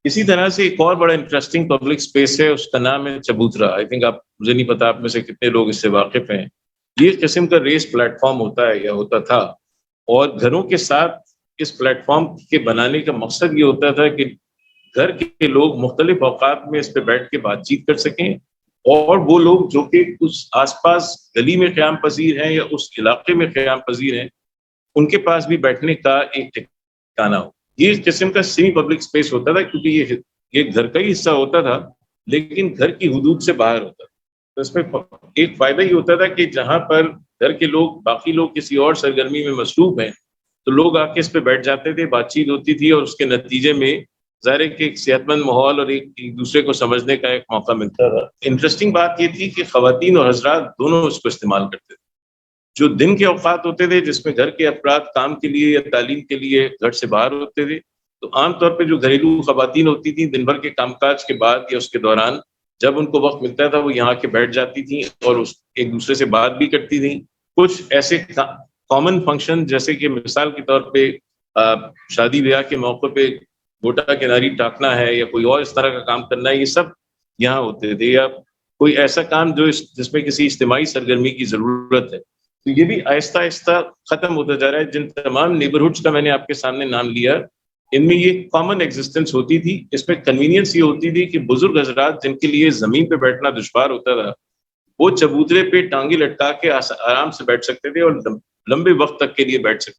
اسی طرح سے ایک اور بڑا انٹرسٹنگ پبلک اسپیس ہے، اس کا نام ہے چبوترا. آئی تھنک آپ، مجھے نہیں پتا آپ میں سے کتنے لوگ اس سے واقف ہیں. یہ ایک قسم کا ریس پلیٹ فارم ہوتا ہے یا ہوتا تھا، اور گھروں کے ساتھ اس پلیٹ فارم کے بنانے کا مقصد یہ ہوتا تھا کہ گھر کے لوگ مختلف اوقات میں اس پہ بیٹھ کے بات چیت کر سکیں، اور وہ لوگ جو کہ اس آس پاس گلی میں قیام پذیر ہیں یا اس علاقے میں قیام پذیر ہیں، ان کے پاس بھی بیٹھنے کا ایک ٹھکانہ ہو. یہ اس قسم کا سیمی پبلک اسپیس ہوتا تھا، کیونکہ یہ گھر کا ہی حصہ ہوتا تھا لیکن گھر کی حدود سے باہر ہوتا تھا. تو اس میں ایک فائدہ یہ ہوتا تھا کہ جہاں پر گھر کے لوگ، باقی لوگ کسی اور سرگرمی میں مصروف ہیں، تو لوگ آ کے اس پہ بیٹھ جاتے تھے، بات چیت ہوتی تھی، اور اس کے نتیجے میں ظاہر ہے کہ ایک صحت مند ماحول اور ایک دوسرے کو سمجھنے کا ایک موقع ملتا تھا. انٹرسٹنگ بات یہ تھی کہ خواتین اور حضرات دونوں اس کو استعمال کرتے تھے. جو دن کے اوقات ہوتے تھے جس میں گھر کے افراد کام کے لیے یا تعلیم کے لیے گھر سے باہر ہوتے تھے، تو عام طور پہ جو گھریلو خواتین ہوتی تھیں دن بھر کے کام کاج کے بعد یا اس کے دوران جب ان کو وقت ملتا تھا، وہ یہاں کے بیٹھ جاتی تھیں اور ایک دوسرے سے بات بھی کرتی تھیں. کچھ ایسے کامن فنکشن جیسے کہ مثال کے طور پہ شادی بیاہ کے موقع پہ گوٹا کناری ٹاکنا ہے یا کوئی اور اس طرح کا کام کرنا ہے، یہ سب یہاں ہوتے تھے. یا کوئی ایسا کام جس میں کسی اجتماعی سرگرمی کی ضرورت ہے، تو یہ بھی آہستہ آہستہ ختم ہوتا جا رہا ہے. جن تمام نیبرہڈس کا میں نے آپ کے سامنے نام لیا، ان میں یہ کامن ایگزسٹنس ہوتی تھی. اس میں کنوینئنس یہ ہوتی تھی کہ بزرگ حضرات جن کے لیے زمین پہ بیٹھنا دشوار ہوتا تھا، وہ چبوترے پہ ٹانگیں لٹکا کے آرام سے بیٹھ سکتے تھے اور لمبے وقت تک کے لیے بیٹھ سکتے